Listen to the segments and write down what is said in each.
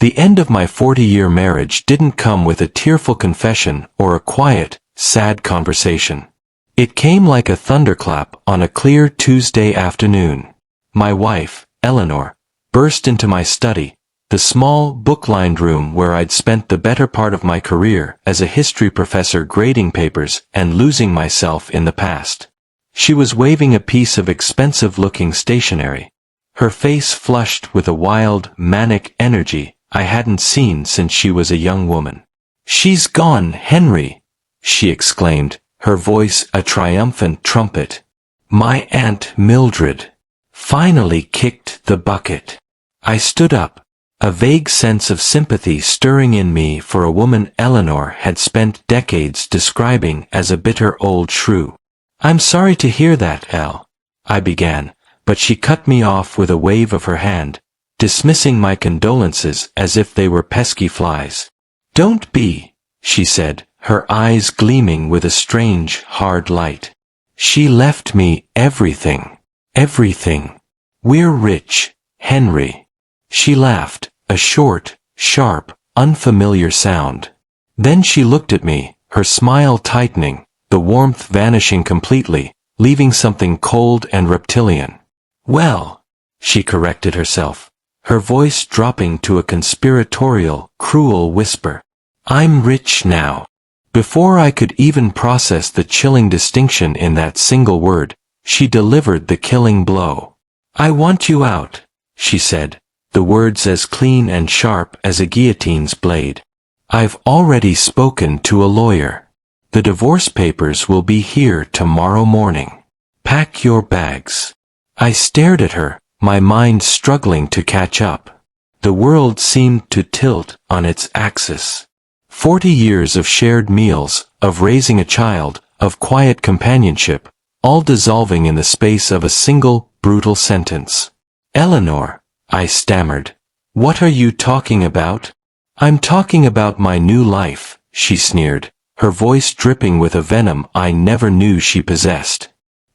The end of my 40-year marriage didn't come with a tearful confession or a quiet, sad conversation. It came like a thunderclap on a clear Tuesday afternoon. My wife, Eleanor, burst into my study, the small, book-lined room where I'd spent the better part of my career as a history professor grading papers and losing myself in the past. She was waving a piece of expensive-looking stationery, her face flushed with a wild, manic energy I hadn't seen since she was a young woman. "She's gone, Henry," she exclaimed, her voice a triumphant trumpet. "My Aunt Mildred finally kicked the bucket." I stood up, a vague sense of sympathy stirring in me for a woman Eleanor had spent decades describing as a bitter old shrew. "I'm sorry to hear that, Elle," I began, but she cut me off with a wave of her hand, dismissing my condolences as if they were pesky flies. "Don't be," she said, her eyes gleaming with a strange, hard light. "She left me everything. Everything. We're rich, Henry." She laughed, a short, sharp, unfamiliar sound. Then she looked at me, her smile tightening, the warmth vanishing completely, leaving something cold and reptilian. "Well," she corrected herself, her voice dropping to a conspiratorial, cruel whisper. "I'm rich now." Before I could even process the chilling distinction in that single word, she delivered the killing blow. "I want you out," she said, the words as clean and sharp as a guillotine's blade. "I've already spoken to a lawyer. The divorce papers will be here tomorrow morning. Pack your bags." I stared at her, my mind struggling to catch up. The world seemed to tilt on its axis. 40 years of shared meals, of raising a child, of quiet companionship, all dissolving in the space of a single, brutal sentence. "Eleanor," I stammered. "What are you talking about?" "I'm talking about my new life," she sneered, her voice dripping with a venom I never knew she possessed.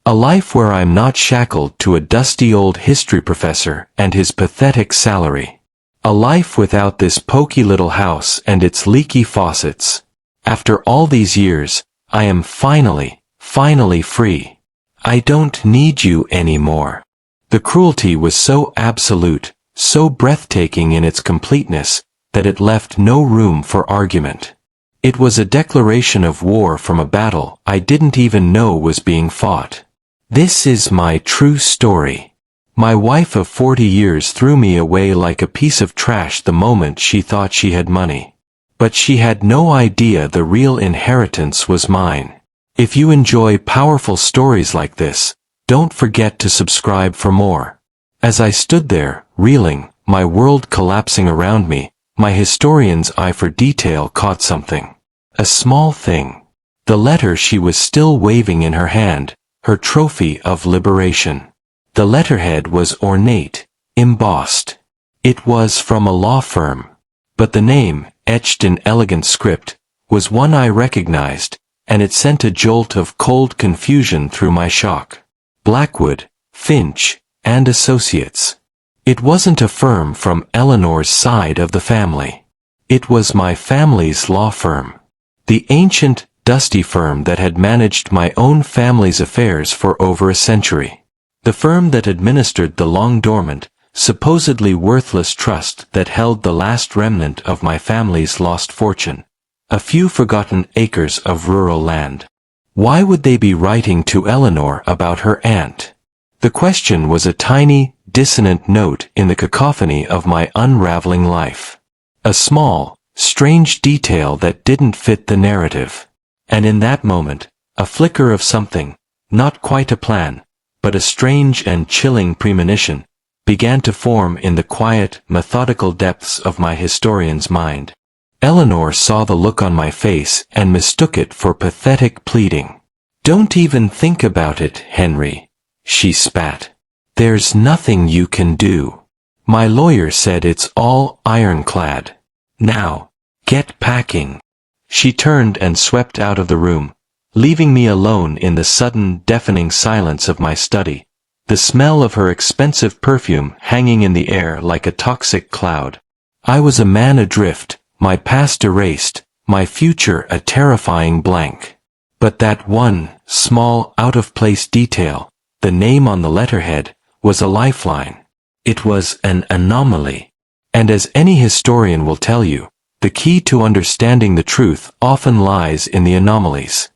"A life where I'm not shackled to a dusty old history professor and his pathetic salary. A life without this poky little house and its leaky faucets. After all these years, I am finally free. I don't need you anymore." The cruelty was so absolute, so breathtaking in its completeness, that it left no room for argument. It was a declaration of war from a battle I didn't even know was being fought. This is my true story. My wife of 40 years threw me away like a piece of trash the moment she thought she had money. But she had no idea the real inheritance was mine. If you enjoy powerful stories like this, don't forget to subscribe for more. As I stood there, reeling, my world collapsing around me, my historian's eye for detail caught something. A small thing. The letter she was still waving in her hand, her trophy of liberation. The letterhead was ornate, embossed. It was from a law firm. But the name, etched in elegant script, was one I recognized, and it sent a jolt of cold confusion through my shock. Blackwood, Finch, and Associates. It wasn't a firm from Eleanor's side of the family. It was my family's law firm. The ancient, dusty firm that had managed my own family's affairs for over a century. The firm that administered the long-dormant, supposedly worthless trust that held the last remnant of my family's lost fortune, a few forgotten acres of rural land. Why would they be writing to Eleanor about her aunt? The question was a tiny, dissonant note in the cacophony of my unraveling life. A small, strange detail that didn't fit the narrative. And in that moment, a flicker of something, not quite a plan, but a strange and chilling premonition, began to form in the quiet, methodical depths of my historian's mind. Eleanor saw the look on my face and mistook it for pathetic pleading. "Don't even think about it, Henry," she spat. "There's nothing you can do. My lawyer said it's all ironclad. Now, get packing." She turned and swept out of the room, leaving me alone in the sudden, deafening silence of my study, the smell of her expensive perfume hanging in the air like a toxic cloud. I was a man adrift, my past erased, my future a terrifying blank. But that one, small, out-of-place detail, the name on the letterhead, was a lifeline. It was an anomaly. And as any historian will tell you, the key to understanding the truth often lies in the anomalies.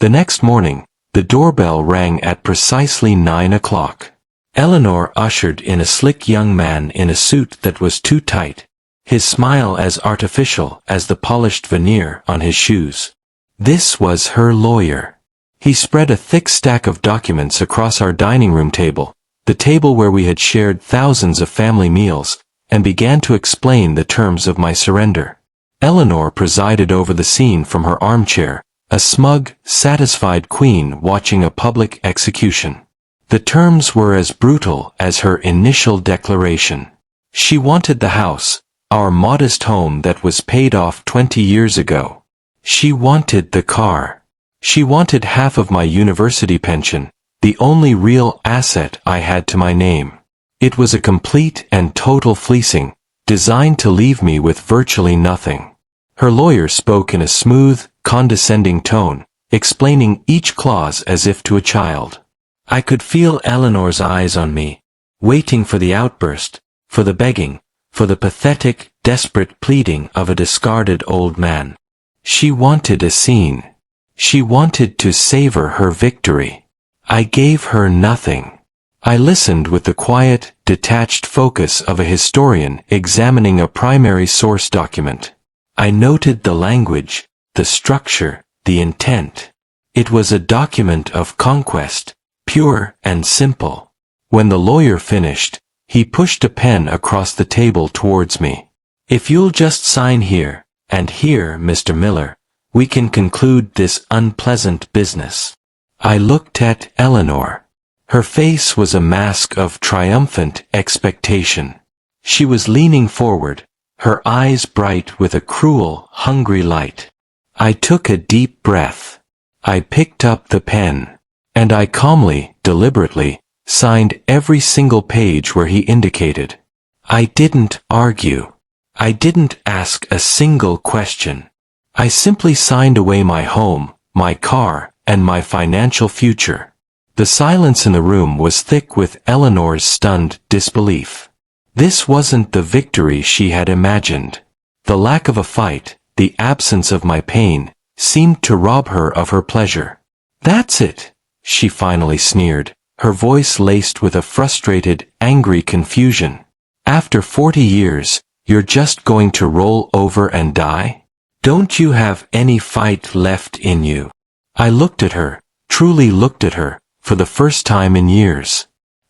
The next morning, the doorbell rang at precisely 9 o'clock. Eleanor ushered in a slick young man in a suit that was too tight, his smile as artificial as the polished veneer on his shoes. This was her lawyer. He spread a thick stack of documents across our dining room table, the table where we had shared thousands of family meals, and began to explain the terms of my surrender. Eleanor presided over the scene from her armchair, a smug, satisfied queen watching a public execution. The terms were as brutal as her initial declaration. She wanted the house, our modest home that was paid off 20 years ago. She wanted the car. She wanted half of my university pension, the only real asset I had to my name. It was a complete and total fleecing, designed to leave me with virtually nothing. Her lawyer spoke in a smooth, condescending tone, explaining each clause as if to a child. I could feel Eleanor's eyes on me, waiting for the outburst, for the begging, for the pathetic, desperate pleading of a discarded old man. She wanted a scene. She wanted to savor her victory. I gave her nothing. I listened with the quiet, detached focus of a historian examining a primary source document. I noted the language, the structure, the intent. It was a document of conquest, pure and simple. When the lawyer finished, he pushed a pen across the table towards me. If you'll just sign here, and here, Mr. Miller, we can conclude this unpleasant business. I looked at Eleanor. Her face was a mask of triumphant expectation. She was leaning forward, her eyes bright with a cruel, hungry light. I took a deep breath. I picked up the pen, and I calmly, deliberately, signed every single page where he indicated. I didn't argue. I didn't ask a single question. I simply signed away my home, my car, and my financial future. The silence in the room was thick with Eleanor's stunned disbelief. This wasn't the victory she had imagined. The lack of a fight, the absence of my pain, seemed to rob her of her pleasure. That's it, she finally sneered, her voice laced with a frustrated, angry confusion. After 40 years, you're just going to roll over and die? Don't you have any fight left in you? I looked at her, truly looked at her, for the first time in years.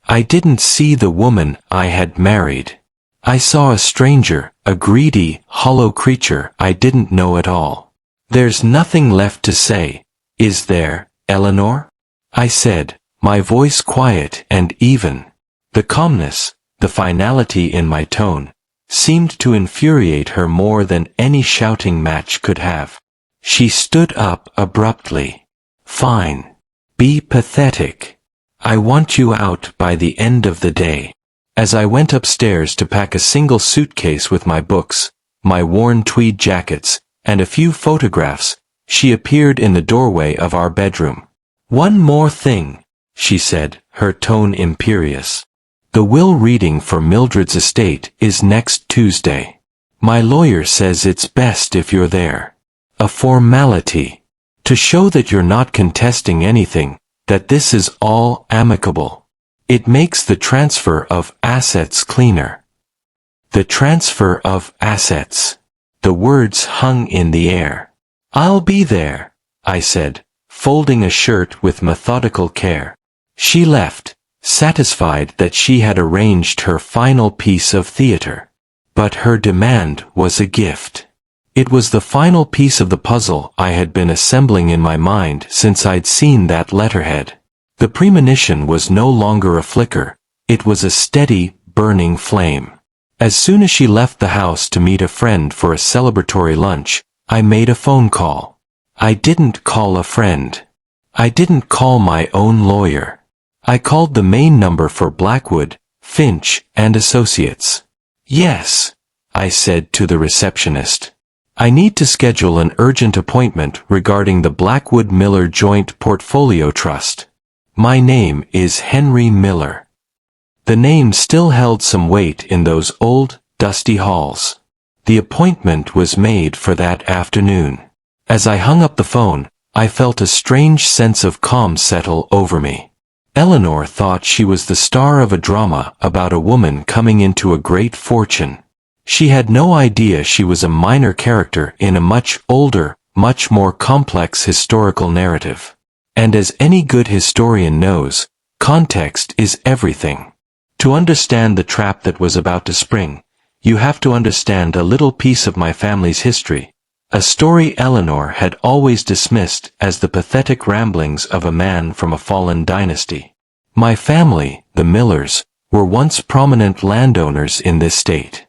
I didn't see the woman I had married. I saw a stranger, a greedy, hollow creature I didn't know at all. There's nothing left to say, is there, Eleanor? I said, my voice quiet and even. The calmness, the finality in my tone, seemed to infuriate her more than any shouting match could have. She stood up abruptly. Fine. Be pathetic. I want you out by the end of the day. As I went upstairs to pack a single suitcase with my books, my worn tweed jackets, and a few photographs, she appeared in the doorway of our bedroom. One more thing, she said, her tone imperious. The will reading for Mildred's estate is next Tuesday. My lawyer says it's best if you're there. A formality. To show that you're not contesting anything, that this is all amicable. It makes the transfer of assets cleaner. The transfer of assets. The words hung in the air. I'll be there, I said, folding a shirt with methodical care. She left, satisfied that she had arranged her final piece of theater. But her demand was a gift. It was the final piece of the puzzle I had been assembling in my mind since I'd seen that letterhead. The premonition was no longer a flicker, it was a steady, burning flame. As soon as she left the house to meet a friend for a celebratory lunch, I made a phone call. I didn't call a friend. I didn't call my own lawyer. I called the main number for Blackwood, Finch, and Associates. Yes, I said to the receptionist. I need to schedule an urgent appointment regarding the Blackwood Miller Joint Portfolio Trust. My name is Henry Miller. The name still held some weight in those old, dusty halls. The appointment was made for that afternoon. As I hung up the phone, I felt a strange sense of calm settle over me. Eleanor thought she was the star of a drama about a woman coming into a great fortune. She had no idea she was a minor character in a much older, much more complex historical narrative. And as any good historian knows, context is everything. To understand the trap that was about to spring, you have to understand a little piece of my family's history, a story Eleanor had always dismissed as the pathetic ramblings of a man from a fallen dynasty. My family, the Millers, were once prominent landowners in this state.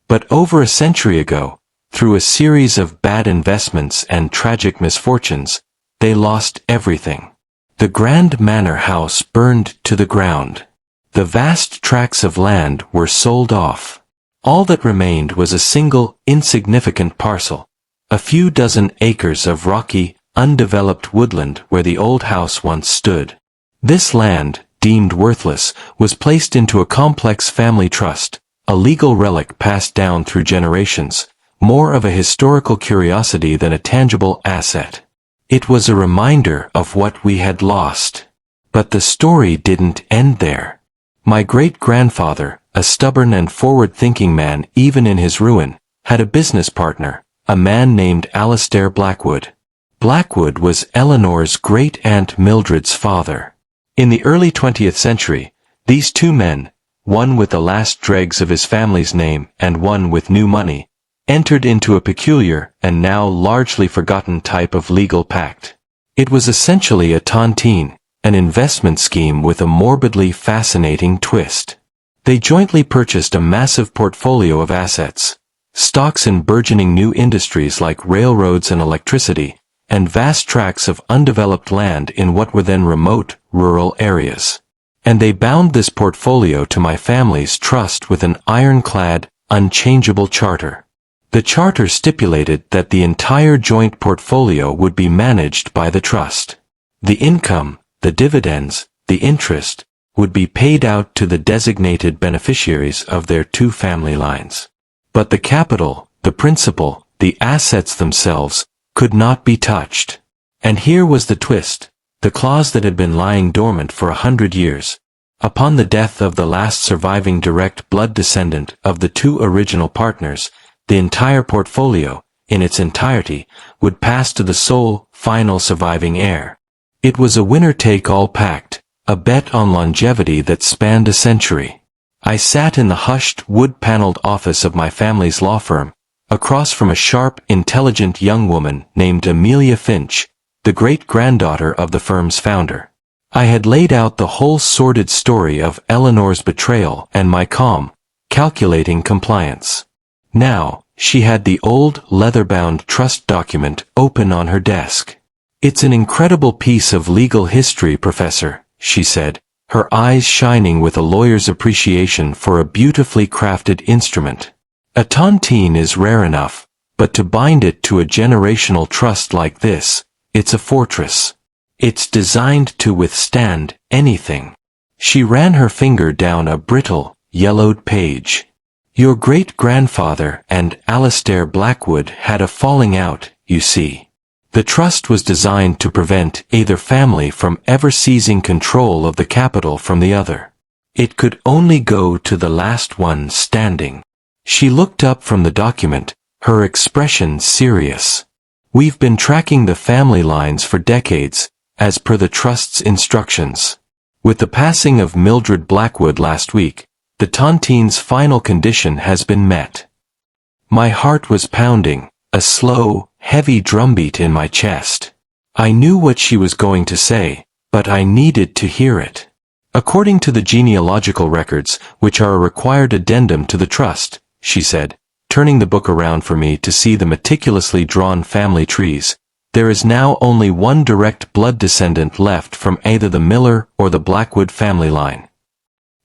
But over a century ago, through a series of bad investments and tragic misfortunes, they lost everything. The grand manor house burned to the ground. The vast tracts of land were sold off. All that remained was a single, insignificant parcel, a few dozen acres of rocky, undeveloped woodland where the old house once stood. This land, deemed worthless, was placed into a complex family trust, a legal relic passed down through generations, more of a historical curiosity than a tangible asset. It was a reminder of what we had lost. But the story didn't end there. My great-grandfather, a stubborn and forward-thinking man even in his ruin, had a business partner, a man named Alastair Blackwood. Blackwood was Eleanor's great-aunt Mildred's father. In the early 20th century, these two men, one with the last dregs of his family's name and one with new money, entered into a peculiar and now largely forgotten type of legal pact. It was essentially a tontine, an investment scheme with a morbidly fascinating twist. They jointly purchased a massive portfolio of assets, stocks in burgeoning new industries like railroads and electricity, and vast tracts of undeveloped land in what were then remote, rural areas. And they bound this portfolio to my family's trust with an ironclad, unchangeable charter. The charter stipulated that the entire joint portfolio would be managed by the trust. The income, the dividends, the interest, would be paid out to the designated beneficiaries of their two family lines. But the capital, the principal, the assets themselves, could not be touched. And here was the twist, the clause that had been lying dormant for 100 years. Upon the death of the last surviving direct blood descendant of the two original partners, the entire portfolio, in its entirety, would pass to the sole, final surviving heir. It was a winner-take-all pact, a bet on longevity that spanned a century. I sat in the hushed, wood-paneled office of my family's law firm, across from a sharp, intelligent young woman named Amelia Finch, the great-granddaughter of the firm's founder. I had laid out the whole sordid story of Eleanor's betrayal and my calm, calculating compliance. Now, she had the old, leather-bound trust document open on her desk. "It's an incredible piece of legal history, Professor," she said, her eyes shining with a lawyer's appreciation for a beautifully crafted instrument. "A tontine is rare enough, but to bind it to a generational trust like this, it's a fortress. It's designed to withstand anything." She ran her finger down a brittle, yellowed page. "Your great-grandfather and Alastair Blackwood had a falling out, you see. The trust was designed to prevent either family from ever seizing control of the capital from the other. It could only go to the last one standing." She looked up from the document, her expression serious. "We've been tracking the family lines for decades, as per the trust's instructions. With the passing of Mildred Blackwood last week, the tontine's final condition has been met." My heart was pounding, a slow, heavy drumbeat in my chest. I knew what she was going to say, but I needed to hear it. "According to the genealogical records, which are a required addendum to the trust," she said, turning the book around for me to see the meticulously drawn family trees, "there is now only one direct blood descendant left from either the Miller or the Blackwood family line."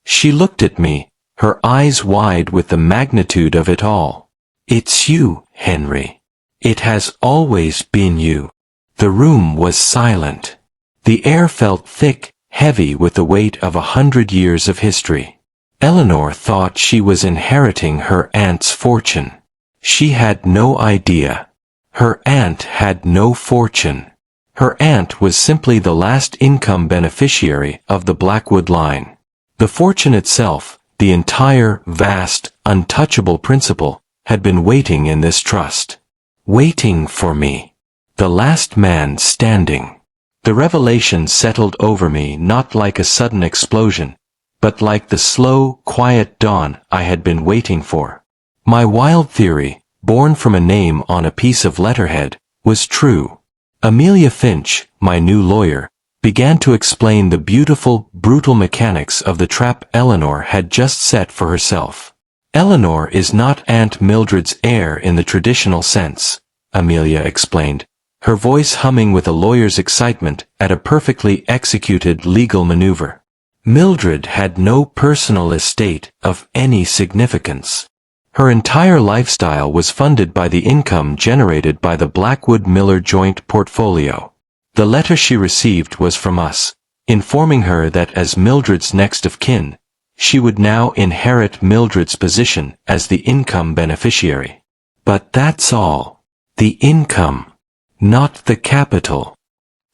She looked at me, her eyes wide with the magnitude of it all. It's you, Henry. It has always been you. The room was silent. The air felt thick, heavy with the weight of 100 years of history. Eleanor thought she was inheriting her aunt's fortune. She had no idea. Her aunt had no fortune. Her aunt was simply the last income beneficiary of the Blackwood line. The fortune itself, the entire, vast, untouchable principal, had been waiting in this trust. Waiting for me. The last man standing. The revelation settled over me not like a sudden explosion, but like the slow, quiet dawn I had been waiting for. My wild theory, born from a name on a piece of letterhead, was true. Amelia Finch, my new lawyer, began to explain the beautiful, brutal mechanics of the trap Eleanor had just set for herself. Eleanor is not Aunt Mildred's heir in the traditional sense, Amelia explained, her voice humming with a lawyer's excitement at a perfectly executed legal maneuver. Mildred had no personal estate of any significance. Her entire lifestyle was funded by the income generated by the Blackwood-Miller joint portfolio. The letter she received was from us, informing her that as Mildred's next of kin, she would now inherit Mildred's position as the income beneficiary. But that's all. The income, not the capital.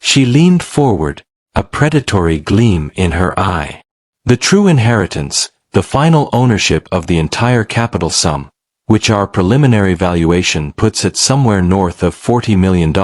She leaned forward, a predatory gleam in her eye. The true inheritance, the final ownership of the entire capital sum, which our preliminary valuation puts at somewhere north of $40 million,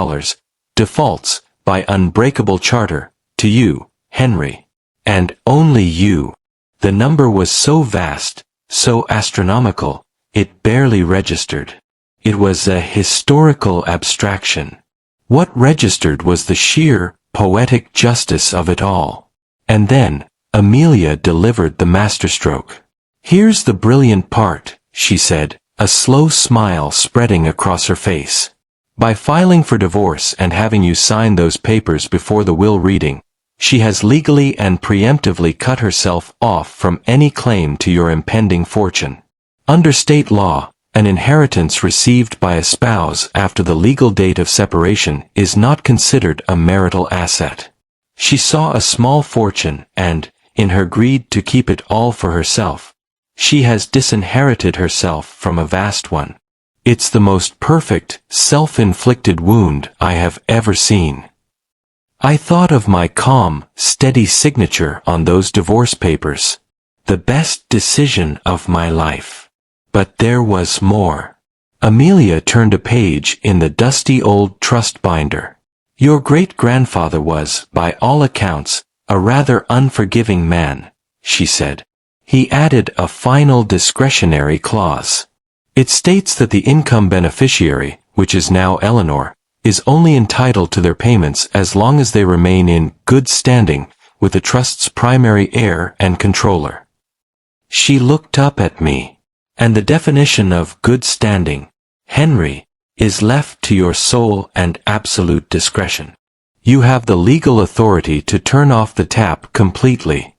defaults, by unbreakable charter, to you, Henry. And only you. The number was so vast, so astronomical, it barely registered. It was a historical abstraction. What registered was the sheer, poetic justice of it all. And then, Amelia delivered the masterstroke. Here's the brilliant part, she said, a slow smile spreading across her face. By filing for divorce and having you sign those papers before the will reading, she has legally and preemptively cut herself off from any claim to your impending fortune. Under state law, an inheritance received by a spouse after the legal date of separation is not considered a marital asset. She saw a small fortune and, in her greed to keep it all for herself, she has disinherited herself from a vast one. It's the most perfect, self-inflicted wound I have ever seen. I thought of my calm, steady signature on those divorce papers. The best decision of my life. But there was more. Amelia turned a page in the dusty old trust binder. Your great-grandfather was, by all accounts, a rather unforgiving man, she said. He added a final discretionary clause. It states that the income beneficiary, which is now Eleanor, is only entitled to their payments as long as they remain in good standing with the trust's primary heir and controller. She looked up at me. And the definition of good standing, Henry, is left to your sole and absolute discretion. You have the legal authority to turn off the tap completely.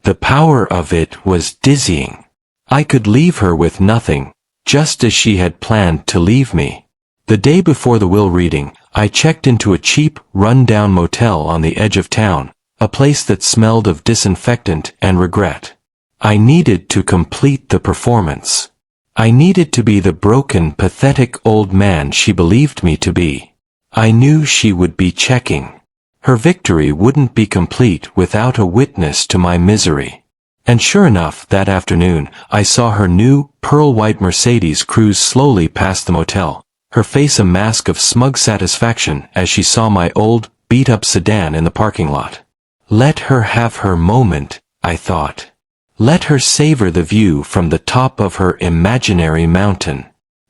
The power of it was dizzying. I could leave her with nothing, just as she had planned to leave me. The day before the will reading, I checked into a cheap, run-down motel on the edge of town, a place that smelled of disinfectant and regret. I needed to complete the performance. I needed to be the broken, pathetic old man she believed me to be. I knew she would be checking. Her victory wouldn't be complete without a witness to my misery. And sure enough, that afternoon, I saw her new, pearl-white Mercedes cruise slowly past the motel, her face a mask of smug satisfaction as she saw my old, beat-up sedan in the parking lot. Let her have her moment, I thought. Let her savor the view from the top of her imaginary mountain.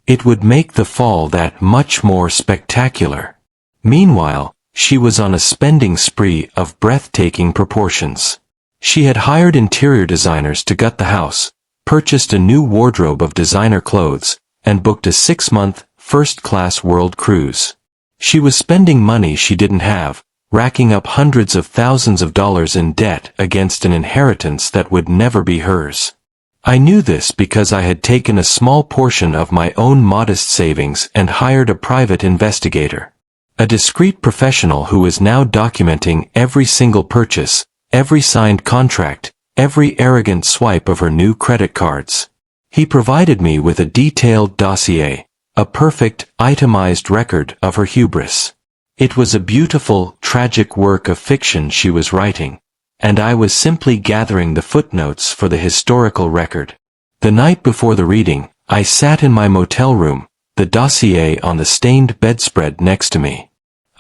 It would make the fall that much more spectacular. Meanwhile, she was on a spending spree of breathtaking proportions. She had hired interior designers to gut the house, purchased a new wardrobe of designer clothes, and booked a 6-month, first-class world cruise. She was spending money she didn't have, racking up hundreds of thousands of dollars in debt against an inheritance that would never be hers. I knew this because I had taken a small portion of my own modest savings and hired a private investigator. A discreet professional who was now documenting every single purchase, every signed contract, every arrogant swipe of her new credit cards. He provided me with a detailed dossier, a perfect, itemized record of her hubris. It was a beautiful, tragic work of fiction she was writing, and I was simply gathering the footnotes for the historical record. The night before the reading, I sat in my motel room, the dossier on the stained bedspread next to me.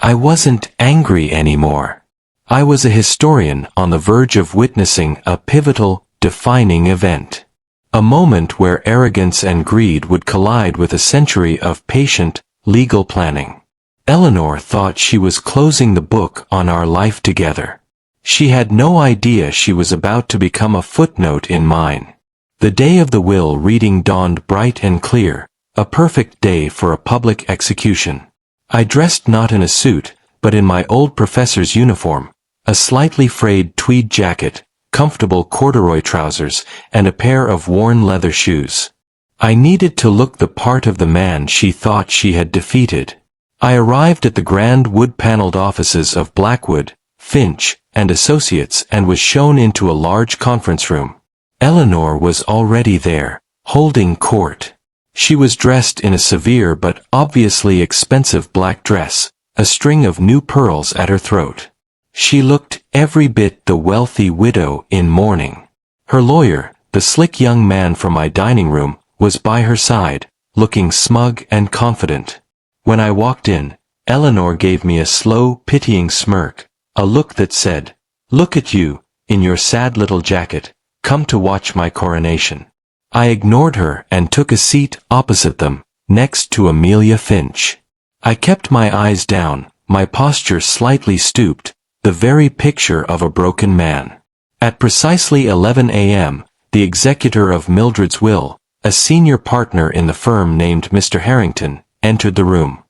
I wasn't angry anymore. I was a historian on the verge of witnessing a pivotal, defining event. A moment where arrogance and greed would collide with a century of patient, legal planning. Eleanor thought she was closing the book on our life together. She had no idea she was about to become a footnote in mine. The day of the will reading dawned bright and clear, a perfect day for a public execution. I dressed not in a suit, but in my old professor's uniform, a slightly frayed tweed jacket, comfortable corduroy trousers, and a pair of worn leather shoes. I needed to look the part of the man she thought she had defeated. I arrived at the grand wood-paneled offices of Blackwood, Finch, and Associates and was shown into a large conference room. Eleanor was already there, holding court. She was dressed in a severe but obviously expensive black dress, a string of new pearls at her throat. She looked every bit the wealthy widow in mourning. Her lawyer, the slick young man from my dining room, was by her side, looking smug and confident. When I walked in, Eleanor gave me a slow, pitying smirk, a look that said, "Look at you, in your sad little jacket, come to watch my coronation." I ignored her and took a seat opposite them, next to Amelia Finch. I kept my eyes down, my posture slightly stooped, the very picture of a broken man. At precisely 11 a.m., the executor of Mildred's will, a senior partner in the firm named Mr. Harrington, entered the room.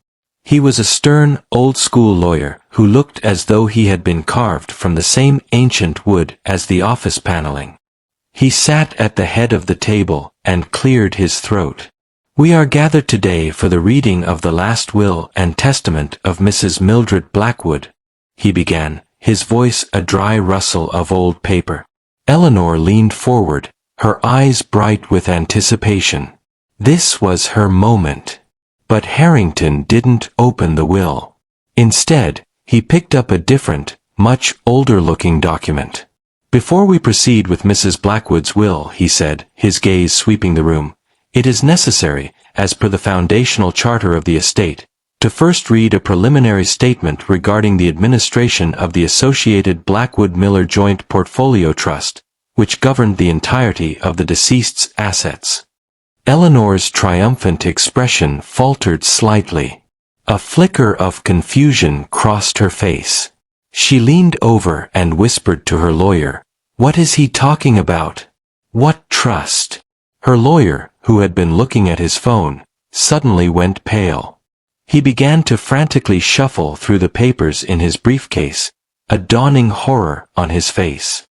He was a stern, old-school lawyer who looked as though he had been carved from the same ancient wood as the office paneling. He sat at the head of the table and cleared his throat. "We are gathered today for the reading of the last will and testament of Mrs. Mildred Blackwood," he began, his voice a dry rustle of old paper. Eleanor leaned forward, her eyes bright with anticipation. This was her moment. But Harrington didn't open the will. Instead, he picked up a different, much older-looking document. "Before we proceed with Mrs. Blackwood's will," he said, his gaze sweeping the room, "it is necessary, as per the foundational charter of the estate, to first read a preliminary statement regarding the administration of the Associated Blackwood-Miller Joint Portfolio Trust, which governed the entirety of the deceased's assets." Eleanor's triumphant expression faltered slightly. A flicker of confusion crossed her face. She leaned over and whispered to her lawyer, "What is he talking about? What trust?" Her lawyer, who had been looking at his phone, suddenly went pale. He began to frantically shuffle through the papers in his briefcase, a dawning horror on his face.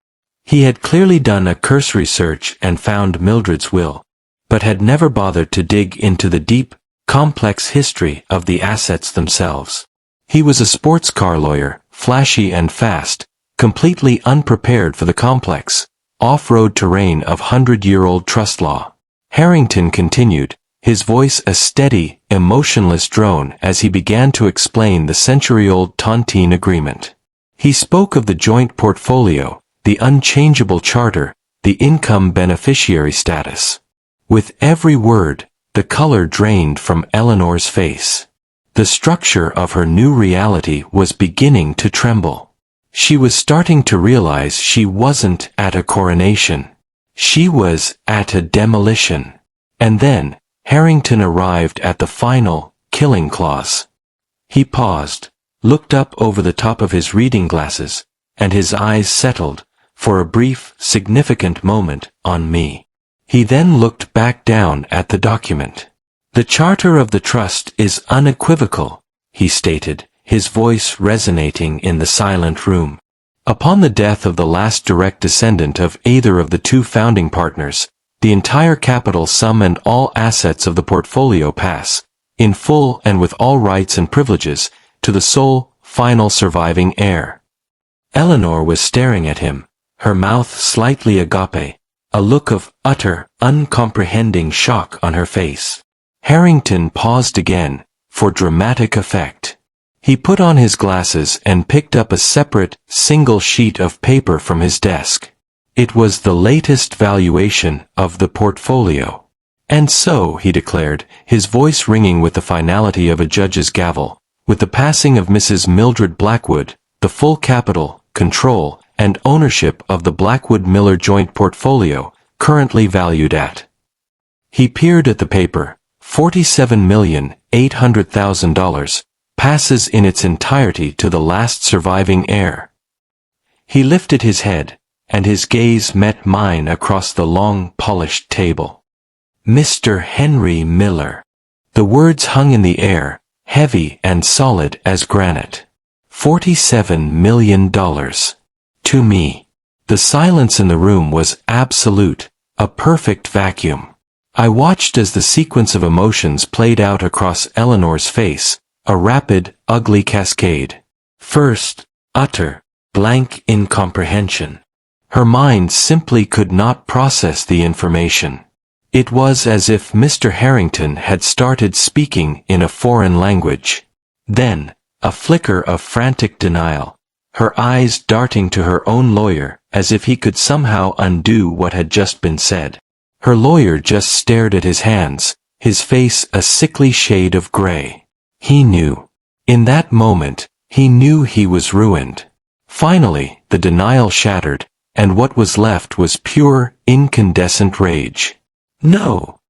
He had clearly done a cursory search and found Mildred's will, but had never bothered to dig into the deep, complex history of the assets themselves. He was a sports car lawyer, flashy and fast, completely unprepared for the complex, off-road terrain of 100-year-old trust law. Harrington continued, his voice a steady, emotionless drone as he began to explain the century-old Tontine Agreement. He spoke of the joint portfolio, the unchangeable charter, the income beneficiary status. With every word, the color drained from Eleanor's face. The structure of her new reality was beginning to tremble. She was starting to realize she wasn't at a coronation. She was at a demolition. And then, Harrington arrived at the final, killing clause. He paused, looked up over the top of his reading glasses, and his eyes settled, for a brief, significant moment, on me. He then looked back down at the document. "The charter of the trust is unequivocal," he stated, his voice resonating in the silent room. "Upon the death of the last direct descendant of either of the two founding partners, the entire capital sum and all assets of the portfolio pass, in full and with all rights and privileges, to the sole, final surviving heir. Eleanor was staring at him, her mouth slightly agape, a look of utter, uncomprehending shock on her face. Harrington paused again, for dramatic effect. He put on his glasses and picked up a separate, single sheet of paper from his desk. It was the latest valuation of the portfolio. And so, he declared, his voice ringing with the finality of a judge's gavel, with the passing of Mrs. Mildred Blackwood, the full capital, control, and ownership of the Blackwood-Miller joint portfolio, currently valued at. He peered at the paper. $47,800,000 passes in its entirety to the last surviving heir. He lifted his head, and his gaze met mine across the long, polished table. Mr. Henry Miller. The words hung in the air, heavy and solid as granite. $47 million. To me. The silence in the room was absolute, a perfect vacuum. I watched as the sequence of emotions played out across Eleanor's face, a rapid, ugly cascade. First, utter, blank incomprehension. Her mind simply could not process the information. It was as if Mr. Harrington had started speaking in a foreign language. Then, a flicker of frantic denial, her eyes darting to her own lawyer as if he could somehow undo what had just been said. Her lawyer just stared at his hands, his face a sickly shade of gray. He knew. In that moment, he knew he was ruined. Finally, the denial shattered, and what was left was pure, incandescent rage. "No!"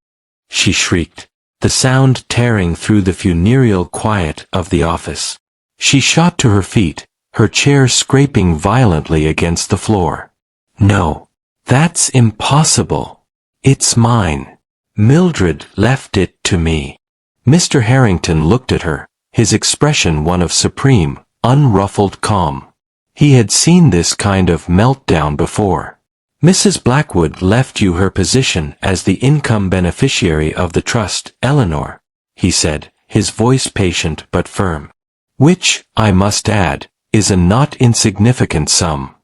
she shrieked, the sound tearing through the funereal quiet of the office. She shot to her feet, her chair scraping violently against the floor. "No! That's impossible! It's mine. Mildred left it to me." Mr. Harrington looked at her, his expression one of supreme, unruffled calm. He had seen this kind of meltdown before. "Mrs. Blackwood left you her position as the income beneficiary of the trust, Eleanor," he said, his voice patient but firm. "Which, I must add, is a not insignificant sum.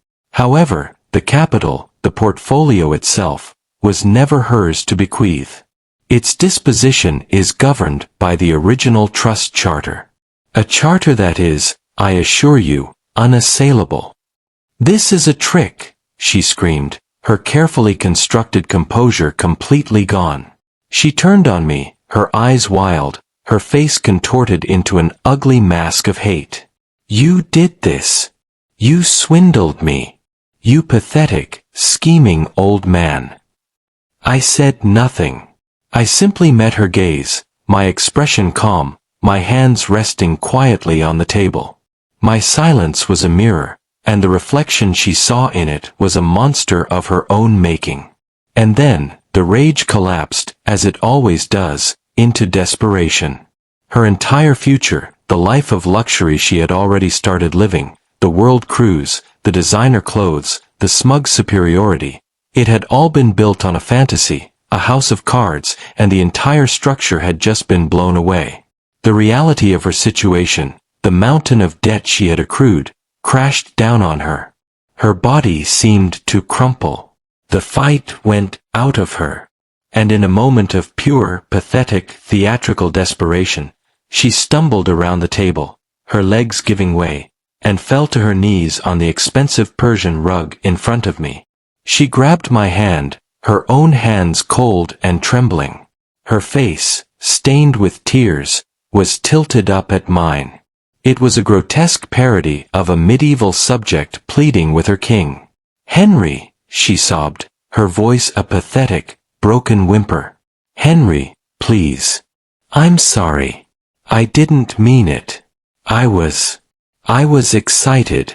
However, the capital, the portfolio itself, was never hers to bequeath. Its disposition is governed by the original trust charter. A charter that is, I assure you, unassailable." "This is a trick," she screamed, her carefully constructed composure completely gone. She turned on me, her eyes wild, her face contorted into an ugly mask of hate. "You did this. You swindled me. You pathetic, scheming old man." I said nothing. I simply met her gaze, my expression calm, my hands resting quietly on the table. My silence was a mirror, and the reflection she saw in it was a monster of her own making. And then, the rage collapsed, as it always does, into desperation. Her entire future, the life of luxury she had already started living, the world cruise, the designer clothes, the smug superiority, it had all been built on a fantasy, a house of cards, and the entire structure had just been blown away. The reality of her situation, the mountain of debt she had accrued, crashed down on her. Her body seemed to crumple. The fight went out of her. And in a moment of pure, pathetic, theatrical desperation, she stumbled around the table, her legs giving way, and fell to her knees on the expensive Persian rug in front of me. She grabbed my hand, her own hands cold and trembling. Her face, stained with tears, was tilted up at mine. It was a grotesque parody of a medieval subject pleading with her king. "Henry," she sobbed, her voice a pathetic, broken whimper. "Henry, please. I'm sorry. I didn't mean it. I was excited.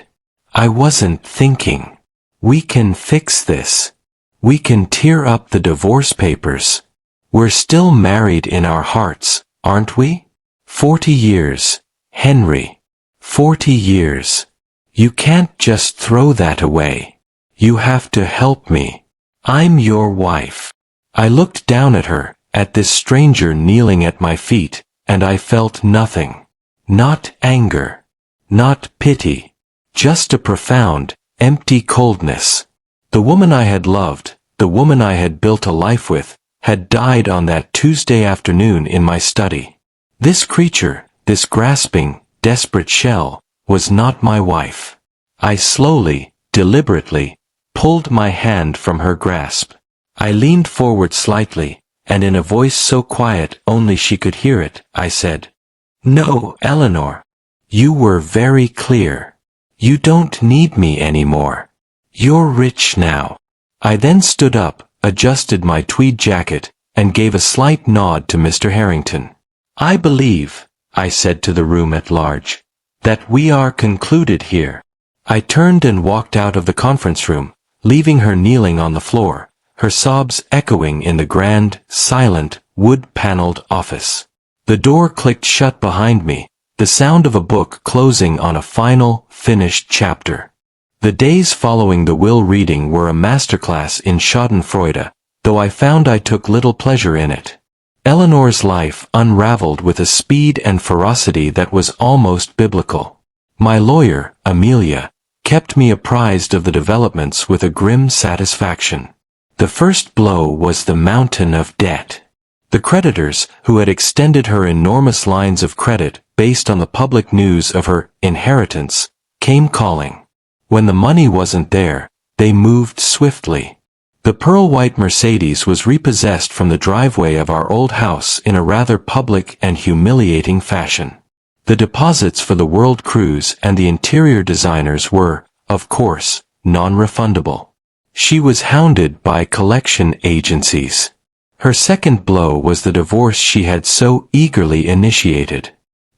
I wasn't thinking. We can fix this. We can tear up the divorce papers. We're still married in our hearts, aren't we? 40 years, Henry. 40 years. You can't just throw that away. You have to help me. I'm your wife. I looked down at her, at this stranger kneeling at my feet, and I felt nothing. Not anger. Not pity. Just a profound, empty coldness. The woman I had loved, the woman I had built a life with, had died on that Tuesday afternoon in my study. This creature, this grasping, desperate shell, was not my wife. I slowly, deliberately, pulled my hand from her grasp. I leaned forward slightly, and in a voice so quiet only she could hear it, I said, "No, Eleanor. You were very clear. You don't need me anymore. You're rich now." I then stood up, adjusted my tweed jacket, and gave a slight nod to Mr. Harrington. "I believe," I said to the room at large, "that we are concluded here." I turned and walked out of the conference room, leaving her kneeling on the floor, her sobs echoing in the grand, silent, wood-paneled office. The door clicked shut behind me, the sound of a book closing on a final, finished chapter. The days following the will reading were a masterclass in schadenfreude, though I found I took little pleasure in it. Eleanor's life unraveled with a speed and ferocity that was almost biblical. My lawyer, Amelia, kept me apprised of the developments with a grim satisfaction. The first blow was the mountain of debt. The creditors, who had extended her enormous lines of credit based on the public news of her inheritance, came calling. When the money wasn't there, they moved swiftly. The pearl-white Mercedes was repossessed from the driveway of our old house in a rather public and humiliating fashion. The deposits for the world cruise and the interior designers were, of course, non-refundable. She was hounded by collection agencies. Her second blow was the divorce she had so eagerly initiated.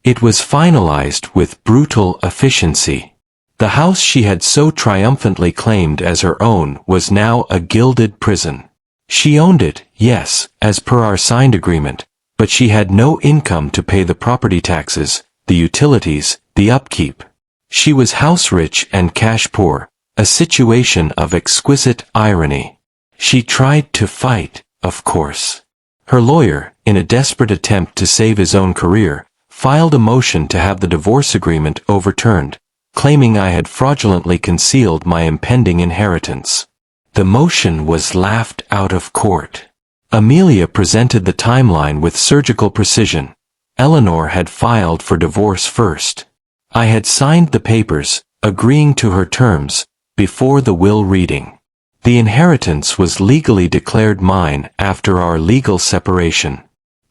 It was finalized with brutal efficiency. The house she had so triumphantly claimed as her own was now a gilded prison. She owned it, yes, as per our signed agreement, but she had no income to pay the property taxes, the utilities, the upkeep. She was house-rich and cash-poor, a situation of exquisite irony. She tried to fight, of course. Her lawyer, in a desperate attempt to save his own career, filed a motion to have the divorce agreement overturned, claiming I had fraudulently concealed my impending inheritance. The motion was laughed out of court. Amelia presented the timeline with surgical precision. Eleanor had filed for divorce first. I had signed the papers, agreeing to her terms, before the will reading. The inheritance was legally declared mine after our legal separation.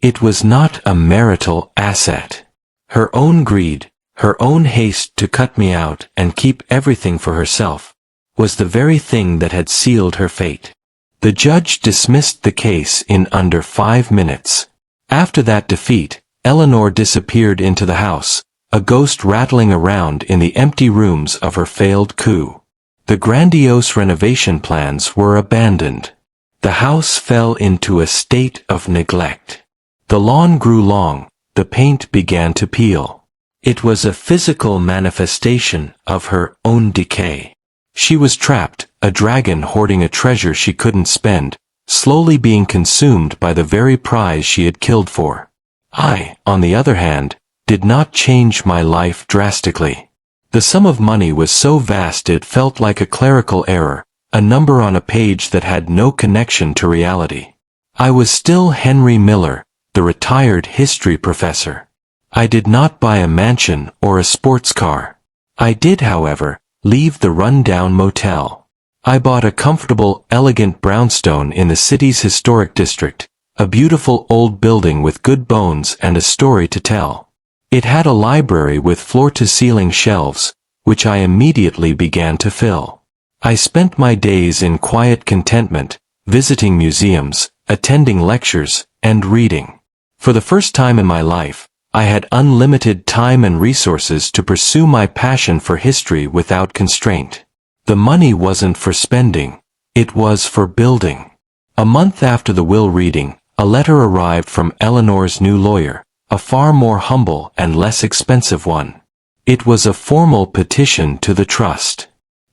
It was not a marital asset. Her own greed, her own haste to cut me out and keep everything for herself, was the very thing that had sealed her fate. The judge dismissed the case in under 5 minutes. After that defeat, Eleanor disappeared into the house, a ghost rattling around in the empty rooms of her failed coup. The grandiose renovation plans were abandoned. The house fell into a state of neglect. The lawn grew long, the paint began to peel. It was a physical manifestation of her own decay. She was trapped, a dragon hoarding a treasure she couldn't spend, slowly being consumed by the very prize she had killed for. I, on the other hand, did not change my life drastically. The sum of money was so vast it felt like a clerical error, a number on a page that had no connection to reality. I was still Henry Miller, the retired history professor. I did not buy a mansion or a sports car. I did, however, leave the run-down motel. I bought a comfortable, elegant brownstone in the city's historic district, a beautiful old building with good bones and a story to tell. It had a library with floor-to-ceiling shelves, which I immediately began to fill. I spent my days in quiet contentment, visiting museums, attending lectures, and reading. For the first time in my life, I had unlimited time and resources to pursue my passion for history without constraint. The money wasn't for spending, it was for building. A month after the will reading, a letter arrived from Eleanor's new lawyer, a far more humble and less expensive one. It was a formal petition to the trust.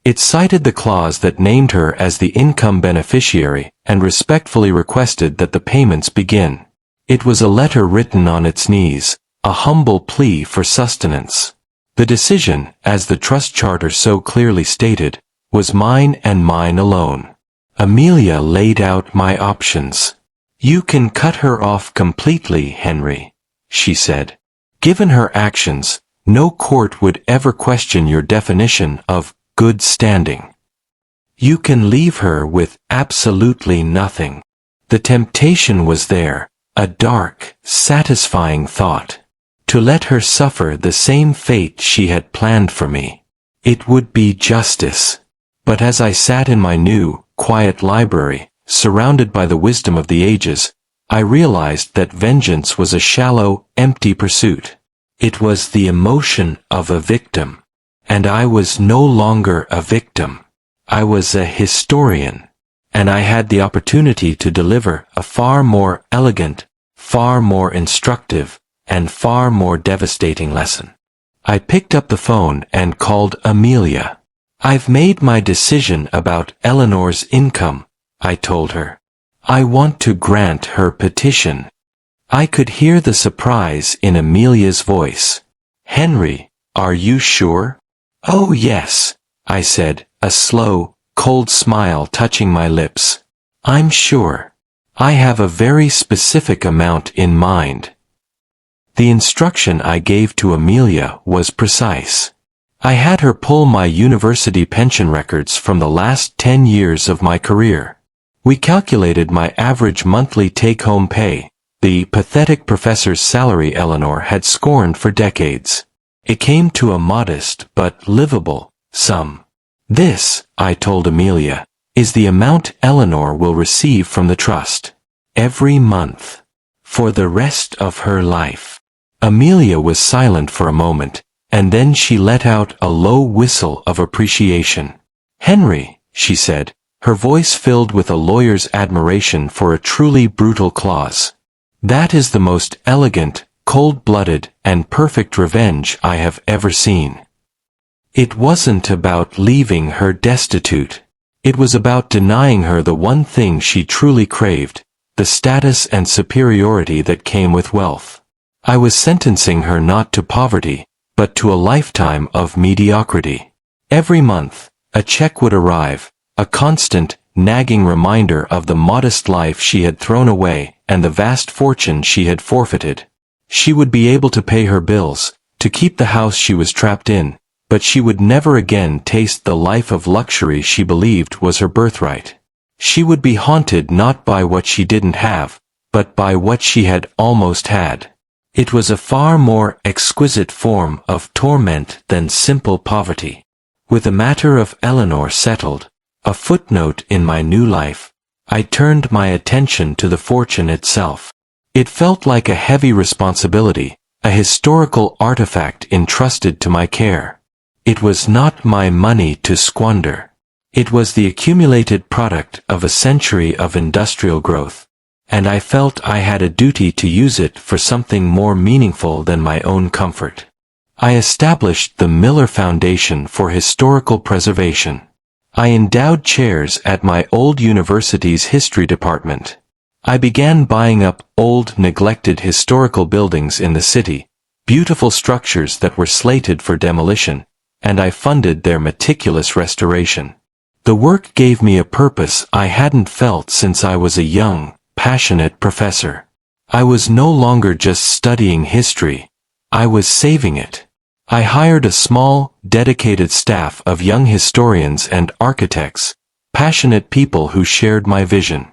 It cited the clause that named her as the income beneficiary, and respectfully requested that the payments begin. It was a letter written on its knees, a humble plea for sustenance. The decision, as the trust charter so clearly stated, was mine and mine alone. Amelia laid out my options. "You can cut her off completely, Henry," she said. "Given her actions, no court would ever question your definition of good standing. You can leave her with absolutely nothing." The temptation was there, a dark, satisfying thought. To let her suffer the same fate she had planned for me. It would be justice. But as I sat in my new, quiet library, surrounded by the wisdom of the ages, I realized that vengeance was a shallow, empty pursuit. It was the emotion of a victim. And I was no longer a victim. I was a historian. And I had the opportunity to deliver a far more elegant, far more instructive, and far more devastating lesson. I picked up the phone and called Amelia. "I've made my decision about Eleanor's income," I told her. "I want to grant her petition." I could hear the surprise in Amelia's voice. "Henry, are you sure?" "Oh yes," I said, a slow, cold smile touching my lips. "I'm sure. I have a very specific amount in mind." The instruction I gave to Amelia was precise. I had her pull my university pension records from the last 10 years of my career. We calculated my average monthly take-home pay, the pathetic professor's salary Eleanor had scorned for decades. It came to a modest but livable sum. "This," I told Amelia, "is the amount Eleanor will receive from the trust. Every month. For the rest of her life." Amelia was silent for a moment, and then she let out a low whistle of appreciation. "Henry," she said, her voice filled with a lawyer's admiration for a truly brutal clause. "That is the most elegant, cold-blooded, and perfect revenge I have ever seen. It wasn't about leaving her destitute. It was about denying her the one thing she truly craved, the status and superiority that came with wealth. I was sentencing her not to poverty, but to a lifetime of mediocrity. Every month, a check would arrive, a constant, nagging reminder of the modest life she had thrown away and the vast fortune she had forfeited. She would be able to pay her bills, to keep the house she was trapped in, but she would never again taste the life of luxury she believed was her birthright. She would be haunted not by what she didn't have, but by what she had almost had. It was a far more exquisite form of torment than simple poverty. With the matter of Eleanor settled, a footnote in my new life, I turned my attention to the fortune itself. It felt like a heavy responsibility, a historical artifact entrusted to my care. It was not my money to squander. It was the accumulated product of a century of industrial growth, and I felt I had a duty to use it for something more meaningful than my own comfort. I established the Miller Foundation for Historical Preservation. I endowed chairs at my old university's history department. I began buying up old, neglected historical buildings in the city, beautiful structures that were slated for demolition, and I funded their meticulous restoration. The work gave me a purpose I hadn't felt since I was a young, passionate professor. I was no longer just studying history, I was saving it. I hired a small, dedicated staff of young historians and architects, passionate people who shared my vision.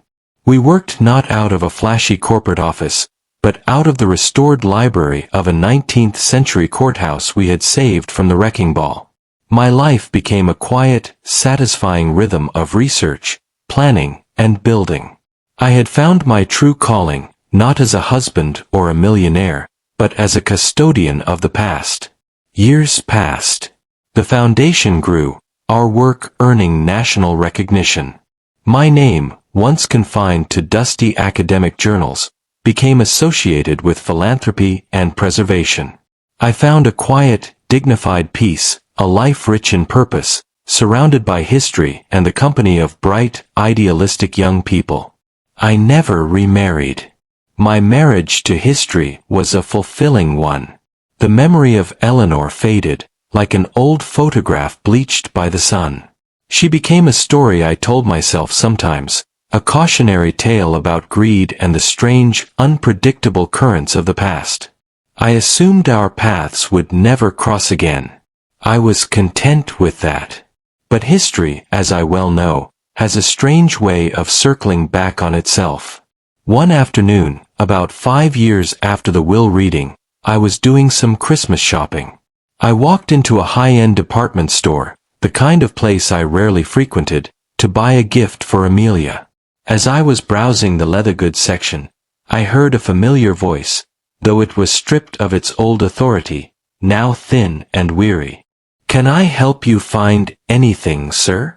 We worked not out of a flashy corporate office, but out of the restored library of a 19th century courthouse we had saved from the wrecking ball. My life became a quiet, satisfying rhythm of research, planning, and building. I had found my true calling, not as a husband or a millionaire, but as a custodian of the past. Years passed. The foundation grew, our work earning national recognition. My name, once confined to dusty academic journals, became associated with philanthropy and preservation. I found a quiet, dignified peace, a life rich in purpose, surrounded by history and the company of bright, idealistic young people. I never remarried. My marriage to history was a fulfilling one. The memory of Eleanor faded, like an old photograph bleached by the sun. She became a story I told myself sometimes, a cautionary tale about greed and the strange, unpredictable currents of the past. I assumed our paths would never cross again. I was content with that. But history, as I well know, has a strange way of circling back on itself. One afternoon, about 5 years after the will reading, I was doing some Christmas shopping. I walked into a high-end department store, the kind of place I rarely frequented, to buy a gift for Amelia. As I was browsing the leather goods section, I heard a familiar voice, though it was stripped of its old authority, now thin and weary. "Can I help you find anything, sir?"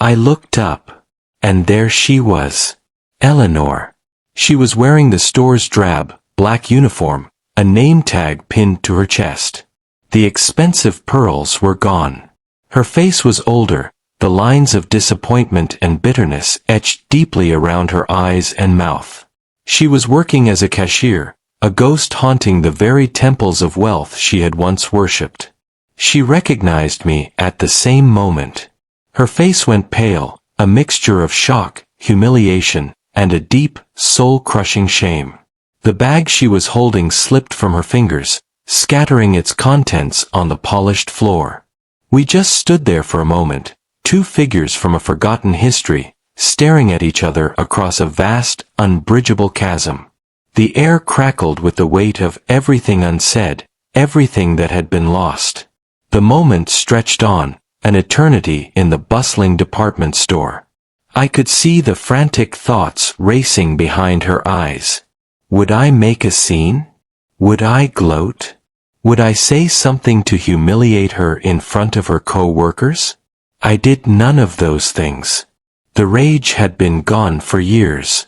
I looked up, and there she was, Eleanor. She was wearing the store's drab, black uniform, a name tag pinned to her chest. The expensive pearls were gone. Her face was older, the lines of disappointment and bitterness etched deeply around her eyes and mouth. She was working as a cashier, a ghost haunting the very temples of wealth she had once worshipped. She recognized me at the same moment. Her face went pale, a mixture of shock, humiliation, and a deep, soul-crushing shame. The bag she was holding slipped from her fingers, scattering its contents on the polished floor. We just stood there for a moment, two figures from a forgotten history, staring at each other across a vast, unbridgeable chasm. The air crackled with the weight of everything unsaid, everything that had been lost. The moment stretched on, an eternity in the bustling department store. I could see the frantic thoughts racing behind her eyes. Would I make a scene? Would I gloat? Would I say something to humiliate her in front of her co-workers? I did none of those things. The rage had been gone for years.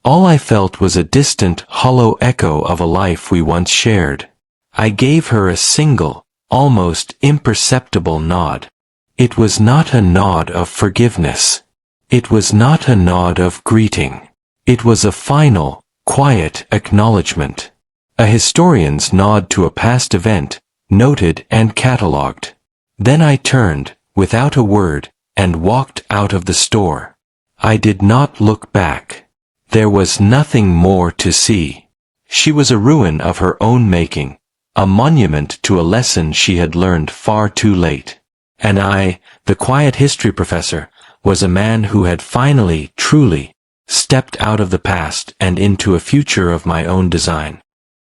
All I felt was a distant, hollow echo of a life we once shared. I gave her a single, almost imperceptible nod. It was not a nod of forgiveness. It was not a nod of greeting. It was a final, quiet acknowledgement. A historian's nod to a past event, noted and catalogued. Then I turned, without a word, and walked out of the store. I did not look back. There was nothing more to see. She was a ruin of her own making, a monument to a lesson she had learned far too late. And I, the quiet history professor, was a man who had finally, truly, stepped out of the past and into a future of my own design.